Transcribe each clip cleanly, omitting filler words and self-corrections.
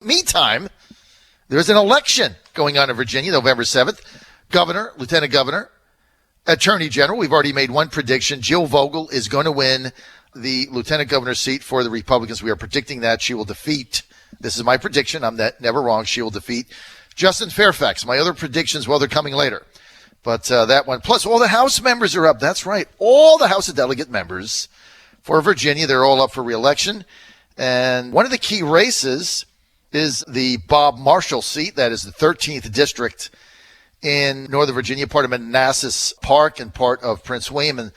Meantime, there's an election going on in Virginia, November 7th. Governor, lieutenant governor, attorney general. We've already made one prediction. Jill Vogel is going to win the lieutenant governor seat for the Republicans. We are predicting that she will defeat, this is my prediction, I'm never wrong, she will defeat Justin Fairfax. My other predictions, well, they're coming later. But that one, plus all the House members are up. That's right. All the House of Delegate members for Virginia, they're all up for re-election. And one of the key races is the Bob Marshall seat. That is the 13th district in Northern Virginia, part of Manassas Park and part of Prince William. And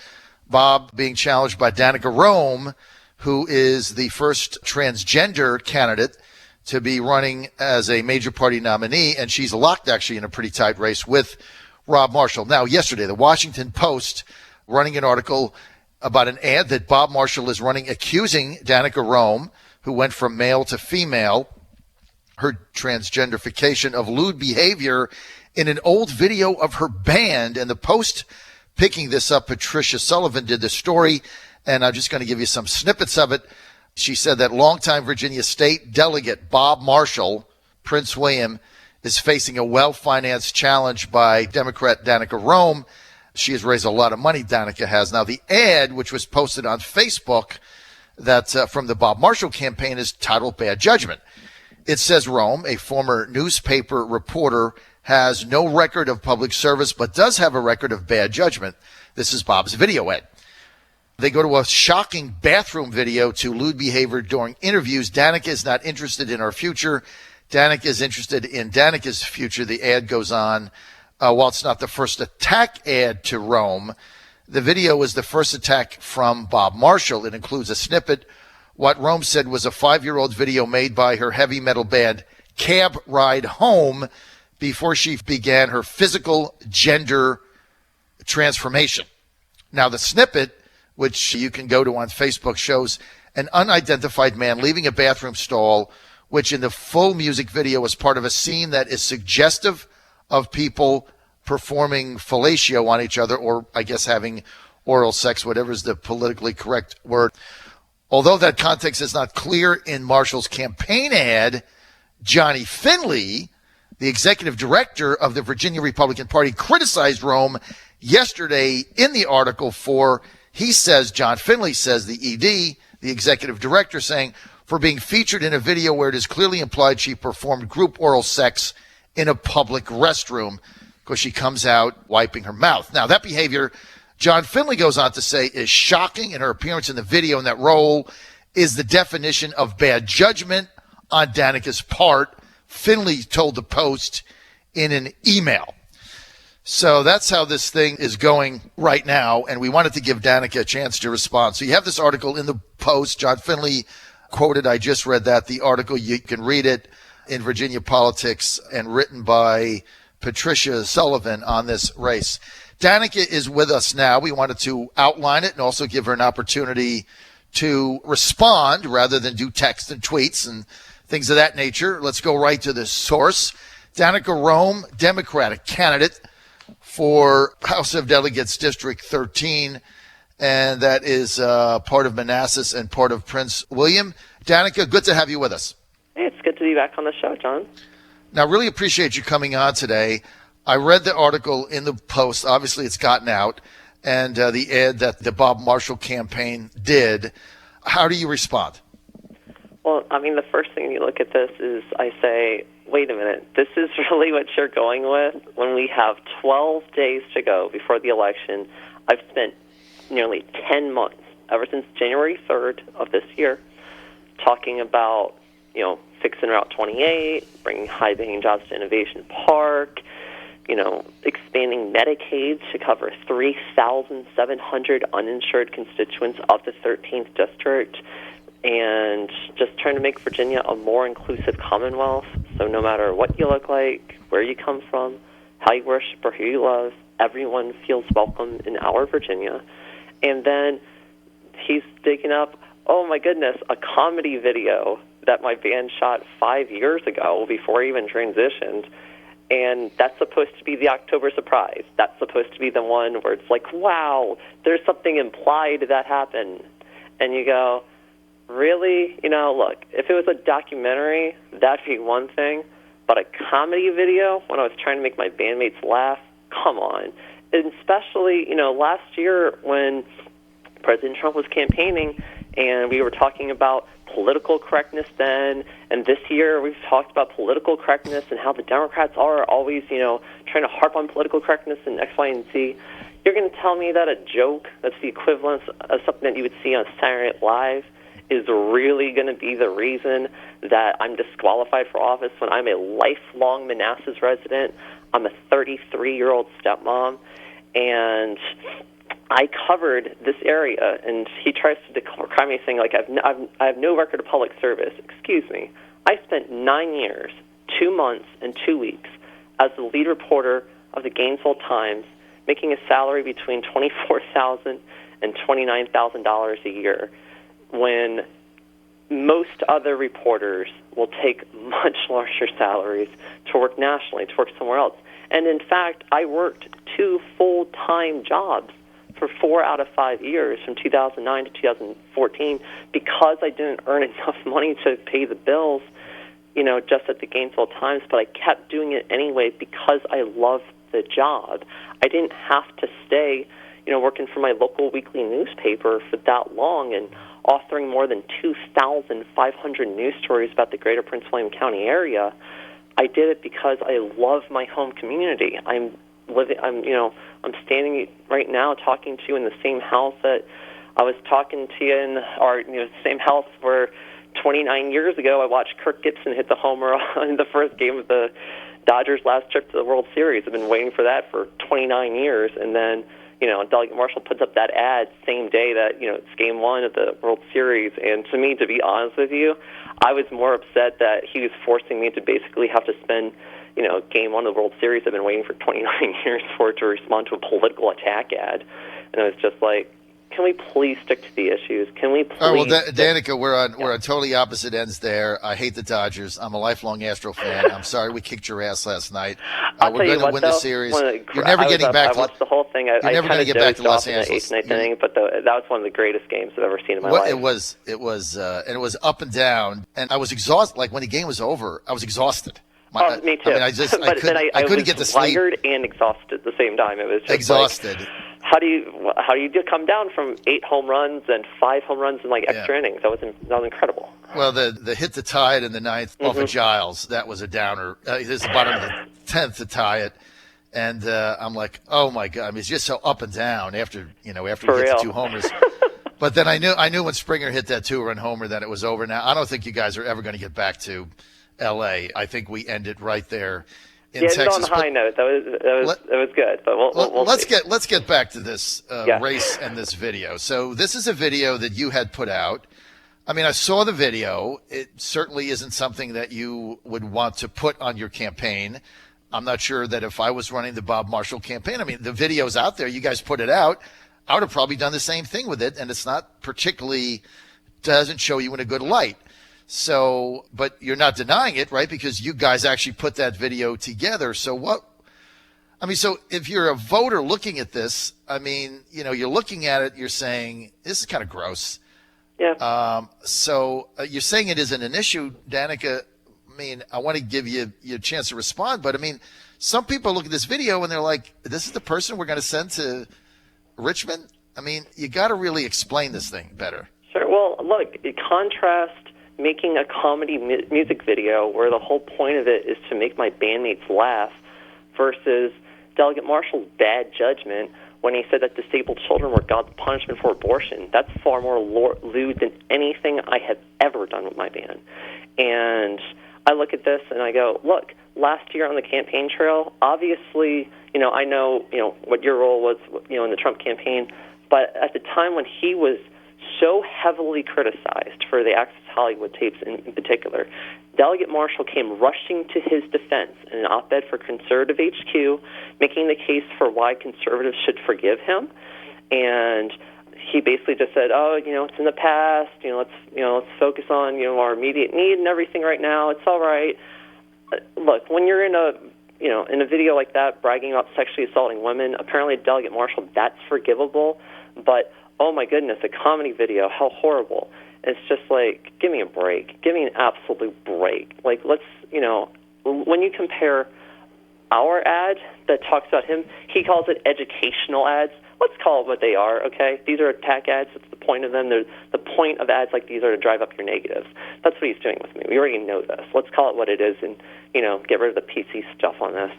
Bob being challenged by Danica Roem, who is the first transgender candidate to be running as a major party nominee. And she's locked actually in a pretty tight race with Rob Marshall. Now, yesterday, the Washington Post running an article about an ad that Bob Marshall is running accusing Danica Roem, who went from male to female, her transgenderification, of lewd behavior in an old video of her band. And the Post picking this up, Patricia Sullivan did the story, and I'm just going to give you some snippets of it. She said that longtime Virginia State Delegate Bob Marshall, Prince William, is facing a well-financed challenge by Democrat Danica Roem. She has raised a lot of money, Danica has. Now, the ad, which was posted on Facebook that from the Bob Marshall campaign, is titled Bad Judgment. It says Roem, a former newspaper reporter, has no record of public service, but does have a record of bad judgment. This is Bob's video ad. They go to a shocking bathroom video to lewd behavior during interviews. Danica is not interested in our future. Danica is interested in Danica's future. The ad goes on. While it's not the first attack ad to Roem, the video is the first attack from Bob Marshall. It includes a snippet. What Roem said was a 5-year-old video made by her heavy metal band Cab Ride Home before she began her physical gender transformation. Now, the snippet, which you can go to on Facebook, shows an unidentified man leaving a bathroom stall, which in the full music video is part of a scene that is suggestive of people performing fellatio on each other, or I guess having oral sex, whatever is the politically correct word. Although that context is not clear in Marshall's campaign ad, Johnny Finley, the executive director of the Virginia Republican Party, criticized Roem yesterday in the article for, he says, John Finley says, the ED, the executive director, saying, for being featured in a video where it is clearly implied she performed group oral sex in a public restroom because she comes out wiping her mouth. Now, that behavior, John Finley goes on to say, is shocking, and her appearance in the video in that role is the definition of bad judgment on Danica's part, Finley told the Post in an email. So that's how this thing is going right now, and we wanted to give Danica a chance to respond. So you have this article in the Post. John Finley quoted, I just read that, the article. You can read it in Virginia Politics and written by Patricia Sullivan on this race. Danica is with us now. We wanted to outline it and also give her an opportunity to respond rather than do text and tweets and things of that nature. Let's go right to the source. Danica Roem, Democratic candidate for House of Delegates District 13, and that is part of Manassas and part of Prince William. Danica, good to have you with us. Hey, it's good to be back on the show, John. Now, really appreciate you coming on today. I read the article in the Post. Obviously, it's gotten out, and the ad that the Bob Marshall campaign did. How do you respond? Well, I mean, the first thing you look at this is I say, wait a minute, this is really what you're going with? When we have 12 days to go before the election, I've spent nearly 10 months, ever since January 3rd of this year, talking about, fixing Route 28, bringing high-paying jobs to Innovation Park, expanding Medicaid to cover 3,700 uninsured constituents of the 13th district, and just trying to make Virginia a more inclusive Commonwealth. So no matter what you look like, where you come from, how you worship, or who you love, everyone feels welcome in our Virginia. And then he's digging up, oh my goodness, a comedy video that my band shot 5 years ago before I even transitioned. And that's supposed to be the October surprise. That's supposed to be the one where it's like, wow, there's something implied that happened. And you go, really? Look, if it was a documentary, that'd be one thing. But a comedy video, when I was trying to make my bandmates laugh, come on. And especially, last year when President Trump was campaigning and we were talking about political correctness then, and this year we've talked about political correctness and how the Democrats are always, trying to harp on political correctness and X, Y, and Z. You're going to tell me that a joke that's the equivalent of something that you would see on Saturday Night Live is really going to be the reason that I'm disqualified for office when I'm a lifelong Manassas resident? I'm a 33-year-old stepmom, and I covered this area, and he tries to decry me saying, like, I have no record of public service. Excuse me. I spent 9 years, 2 months, and 2 weeks as the lead reporter of the Gainesville Times, making a salary between $24,000 and $29,000 a year, when most other reporters will take much larger salaries to work nationally, to work somewhere else. And in fact, I worked 2 full-time jobs for 4 out of 5 years, from 2009 to 2014, because I didn't earn enough money to pay the bills, just at the Gainesville Times, but I kept doing it anyway because I loved the job. I didn't have to stay, working for my local weekly newspaper for that long and authoring more than 2,500 news stories about the greater Prince William County area. I did it because I love my home community. I'm standing right now talking to you in the same house that I was talking to you in, or same house where 29 years ago I watched Kirk Gibson hit the homer in the first game of the Dodgers' last trip to the World Series. I've been waiting for that for 29 years, and then Delegate Marshall puts up that ad same day that it's Game 1 of the World Series. And to me, to be honest with you, I was more upset that he was forcing me to basically have to spend Game 1 of the World Series I've been waiting for 29 years for it to respond to a political attack ad. And I was just like, can we please stick to the issues? Can we please? Oh, well, Danica, we're on totally opposite ends there. I hate the Dodgers. I'm a lifelong Astro fan. I'm sorry we kicked your ass last night. We're going to win the series. You're never getting back. I watched the whole thing. You're never going to get back to Los Angeles. In the 8th, 9th inning, but that was one of the greatest games I've ever seen in my life. It was, and it was up and down. And I was exhausted. Like when the game was over, I was exhausted. Me too. I couldn't get to sleep. Tired and exhausted at the same time. It was just exhausted. Like, how do you come down from 8 home runs and 5 home runs in extra innings? That was incredible. Well, the hit to tie it in the 9th off of Giles, that was a downer. This is the bottom of the 10th to tie it, and I'm like, oh my God! I mean, it's just so up and down after he hit the 2 homers. But then I knew when Springer hit that 2-run homer that it was over. Now I don't think you guys are ever going to get back to L.A. I think we ended right there. Texas, on a high note. That was good. But let's get back to this race and this video. So this is a video that you had put out. I mean, I saw the video. It certainly isn't something that you would want to put on your campaign. I'm not sure that if I was running the Bob Marshall campaign, I mean, the video's out there. You guys put it out. I would have probably done the same thing with it, and it's not particularly doesn't show you in a good light. So, but you're not denying it, right? Because you guys actually put that video together. So so if you're a voter looking at this, I mean, you're looking at it, you're saying, this is kind of gross. Yeah. So you're saying it isn't an issue, Danica. I mean, I want to give you a chance to respond, but I mean, some people look at this video and they're like, this is the person we're going to send to Richmond? I mean, you got to really explain this thing better. Sure. Well, look, contrast making a comedy music video where the whole point of it is to make my bandmates laugh versus Delegate Marshall's bad judgment when he said that disabled children were God's punishment for abortion. That's far more lewd than anything I have ever done with my band. And I look at this and I go, look, last year on the campaign trail, obviously, I know, what your role was, in the Trump campaign, but at the time when he was so heavily criticized for the Access Hollywood tapes in particular, Delegate Marshall came rushing to his defense in an op-ed for Conservative HQ, making the case for why conservatives should forgive him. And he basically just said, it's in the past, let's focus on, our immediate need and everything right now. It's all right. Look, when you're in a video like that, bragging about sexually assaulting women, apparently Delegate Marshall, that's forgivable. But oh my goodness, a comedy video, how horrible. It's just like, give me a break. Give me an absolute break. Like, let's, when you compare our ad that talks about him, he calls it educational ads. Let's call it what they are, okay? These are attack ads. That's the point of them. The point of ads like these are to drive up your negatives. That's what he's doing with me. We already know this. Let's call it what it is and, get rid of the PC stuff on this.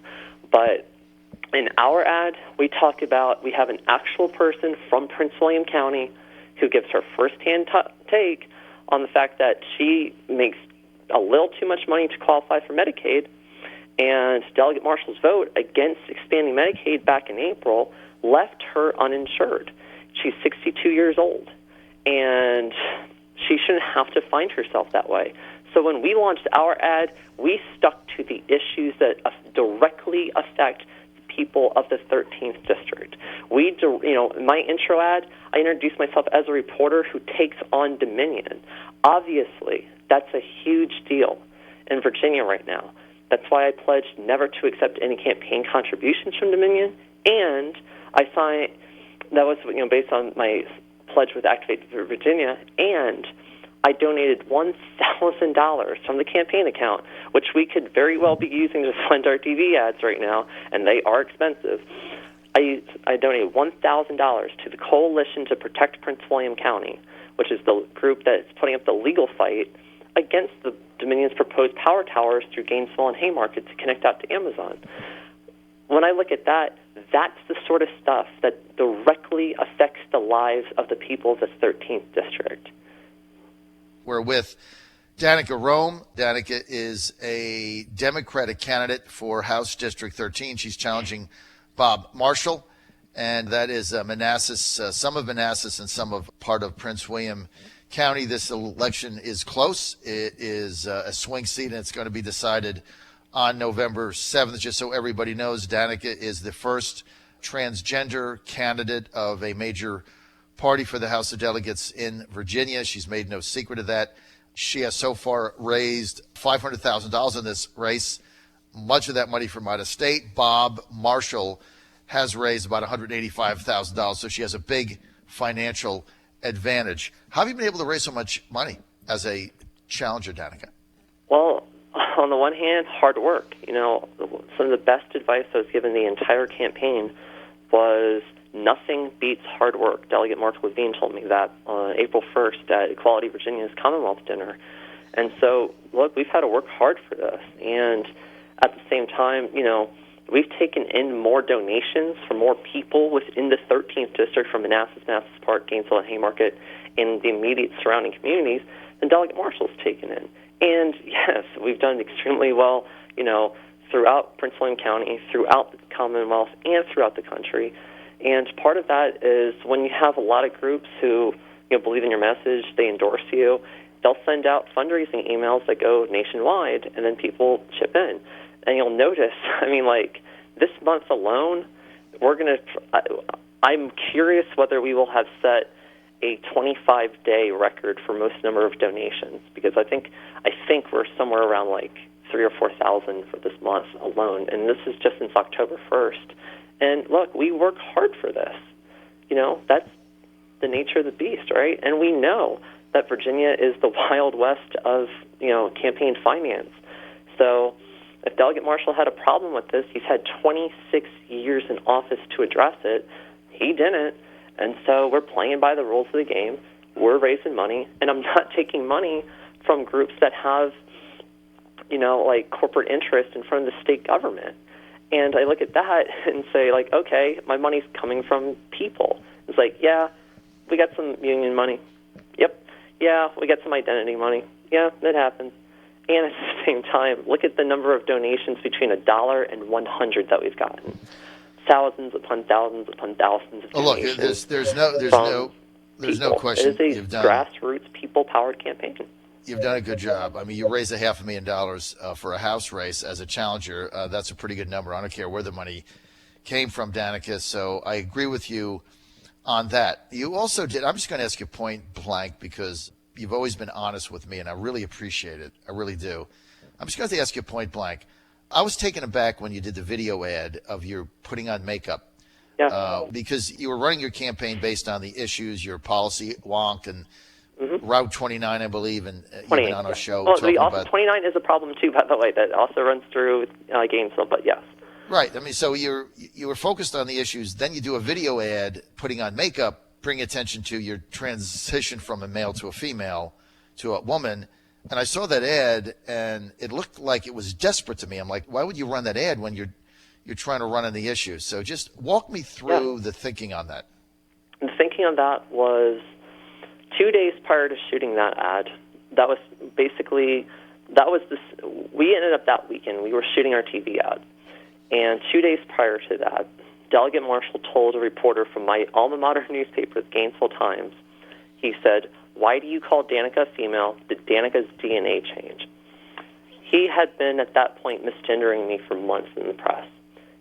But in our ad, we talk about, we have an actual person from Prince William County who gives her firsthand take on the fact that she makes a little too much money to qualify for Medicaid, and Delegate Marshall's vote against expanding Medicaid back in April left her uninsured. She's 62 years old, and she shouldn't have to find herself that way. So when we launched our ad, we stuck to the issues that directly affect people of the 13th District. In my intro ad, I introduced myself as a reporter who takes on Dominion. Obviously, that's a huge deal in Virginia right now. That's why I pledged never to accept any campaign contributions from Dominion, and I signed, that was based on my pledge with Activate Virginia, and I donated $1,000 from the campaign account, which we could very well be using to fund our TV ads right now, and they are expensive. I donated $1,000 to the Coalition to Protect Prince William County, which is the group that's putting up the legal fight against the Dominion's proposed power towers through Gainesville and Haymarket to connect out to Amazon. When I look at that, that's the sort of stuff that directly affects the lives of the people of the 13th District. We're with Danica Roem. Danica is a Democratic candidate for House District 13. She's challenging Bob Marshall, and that is Manassas, some of Manassas and some of part of Prince William County. This election is close. It is a swing seat, and it's going to be decided on November 7th. Just so everybody knows, Danica is the first transgender candidate of a major party for the House of Delegates in Virginia. She's made no secret of that. She has so far raised $500,000 in this race, much of that money from out of state. Bob Marshall has raised about $185,000, so she has a big financial advantage. How have you been able to raise so much money as a challenger, Danica? Well, on the one hand, hard work. Some of the best advice I was given the entire campaign was nothing beats hard work. Delegate Mark Levine told me that on April 1st at Equality Virginia's Commonwealth Dinner. And so, look, we've had to work hard for this. And at the same time, we've taken in more donations from more people within the 13th District from Manassas Park, Gainesville, and Haymarket, and the immediate surrounding communities than Delegate Marshall's taken in. And, yes, we've done extremely well, throughout Prince William County, throughout the Commonwealth, and throughout the country. And part of that is when you have a lot of groups who believe in your message, they endorse you, they'll send out fundraising emails that go nationwide, and then people chip in. And you'll notice, this month alone, I'm curious whether we will have set a 25-day record for most number of donations, because I think we're somewhere around 3,000 or 4,000 for this month alone, and this is just since October 1st. And look, we work hard for this. That's the nature of the beast, right? And we know that Virginia is the Wild West of, campaign finance. So if Delegate Marshall had a problem with this, he's had 26 years in office to address it. He didn't. And so we're playing by the rules of the game. We're raising money. And I'm not taking money from groups that have, corporate interest in front of the state government. And I look at that and say, okay, my money's coming from people. It's yeah, we got some union money. Yep. Yeah, we got some identity money. Yeah, that happens. And at the same time, look at the number of donations between $1 and $100 that we've gotten. Thousands upon thousands upon thousands of donations. Look, there's no question. It is a grassroots, people-powered campaign. You've done a good job. You raised $500,000 for a House race as a challenger. That's a pretty good number. I don't care where the money came from, Danica. So I agree with you on that. You also did. I'm just going to ask you point blank because you've always been honest with me, and I really appreciate it. I really do. I'm just going to ask you point blank. I was taken aback when you did the video ad of your putting on makeup. Yeah. Because you were running your campaign based on the issues, your policy wonk, and Route 29, I believe, and you've 28. been on our show Well, talking also about 29 is a problem too, by the way. That also runs through Gainesville, but yes. Right. I mean, so you were focused on the issues. Then you do a video ad putting on makeup, bring attention to your transition from a male to a female to a woman. And I saw that ad, and it looked like it was desperate to me. I'm like, why would you run that ad when you're trying to run on the issues? So just walk me through the thinking on that. The thinking on that was 2 days prior to shooting that ad. That was we ended up that weekend. We were shooting our TV ad. And 2 days prior to that, Delegate Marshall told a reporter from my alma mater newspaper, the Gainesville Times, he said, "Why do you call Danica a female? Did Danica's DNA change?" He had been, at that point, misgendering me for months in the press.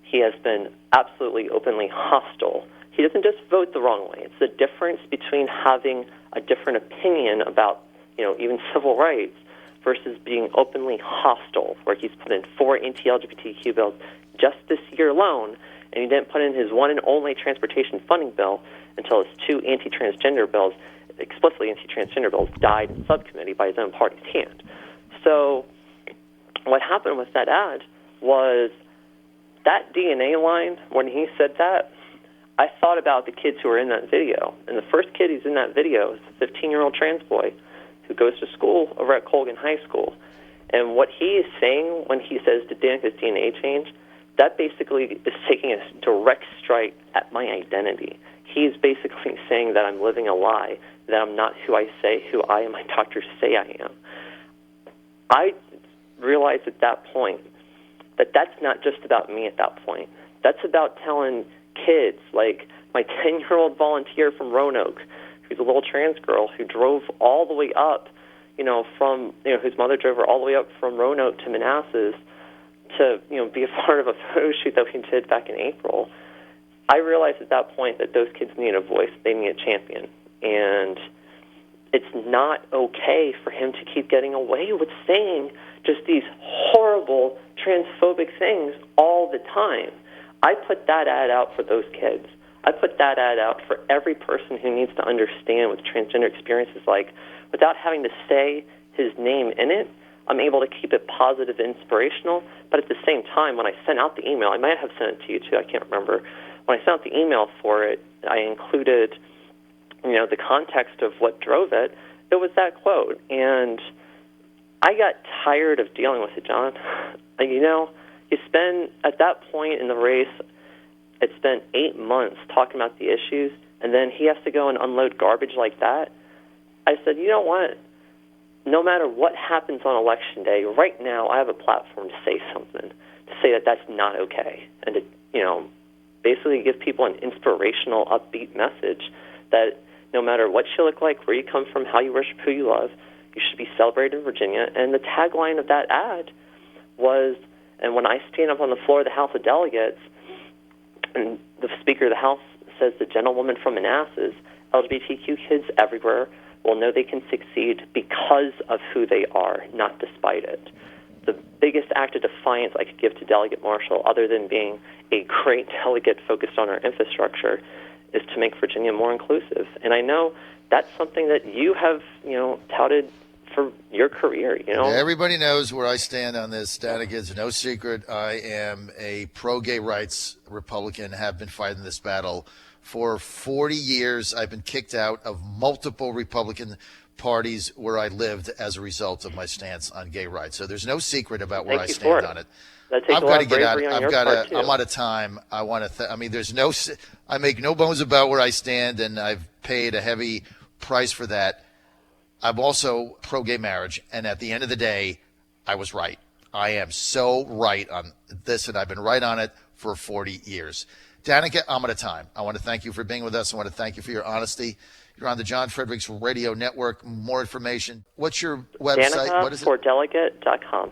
He has been absolutely openly hostile. He doesn't just vote the wrong way. It's the difference between having a different opinion about, even civil rights versus being openly hostile, where he's put in 4 anti-LGBTQ bills just this year alone, and he didn't put in his one and only transportation funding bill until his 2 anti-transgender bills, explicitly anti-transgender bills, died in subcommittee by his own party's hand. So what happened with that ad was that DNA line, when he said that, I thought about the kids who were in that video. And the first kid who's in that video is a 15-year-old trans boy who goes to school over at Colgan High School. And what he is saying when he says, "Did Danica's DNA change?" that basically is taking a direct strike at my identity. He's basically saying that I'm living a lie, that I'm not who I say, who I and my doctors say I am. I realized at that point that that's not just about me at that point. That's about telling kids, like my 10-year-old volunteer from Roanoke, who's a little trans girl who drove all the way up, whose mother drove her all the way up from Roanoke to Manassas to, be a part of a photo shoot that we did back in April. I realized at that point that those kids need a voice. They need a champion. And it's not okay for him to keep getting away with saying just these horrible transphobic things all the time. I put that ad out for those kids. I put that ad out for every person who needs to understand what transgender experience is like without having to say his name in it. I'm able to keep it positive, inspirational, but at the same time, when I sent out the email, I might have sent it to you too, I can't remember. When I sent out the email for it, I included, the context of what drove it. It was that quote, and I got tired of dealing with it, John. You spend, at that point in the race, I spent 8 months talking about the issues, and then he has to go and unload garbage like that. I said, you know what? No matter what happens on Election Day, right now I have a platform to say something, to say that that's not okay, and to, basically give people an inspirational, upbeat message that no matter what you look like, where you come from, how you worship, who you love, you should be celebrated in Virginia. And the tagline of that ad was, and when I stand up on the floor of the House of Delegates, and the Speaker of the House says, "The gentlewoman from Manassas, LGBTQ kids everywhere will know they can succeed because of who they are, not despite it." The biggest act of defiance I could give to Delegate Marshall, other than being a great delegate focused on our infrastructure, is to make Virginia more inclusive. And I know that's something that you have, touted for your career, Everybody knows where I stand on this. Danica, it's no secret. I am a pro-gay rights Republican, have been fighting this battle for 40 years. I've been kicked out of multiple Republican parties where I lived as a result of my stance on gay rights. So there's no secret about where I stand on it. That takes I've a got lot to of get out. bravery on your part, too. I'm out of time. I want to. I make no bones about where I stand, and I've paid a heavy price for that. I'm also pro-gay marriage, and at the end of the day, I was right. I am so right on this, and I've been right on it for 40 years. Danica, I'm out of time. I want to thank you for being with us. I want to thank you for your honesty. You're on the John Fredericks Radio Network. More information. What's your website? What is it? DanicaForDelegate.com.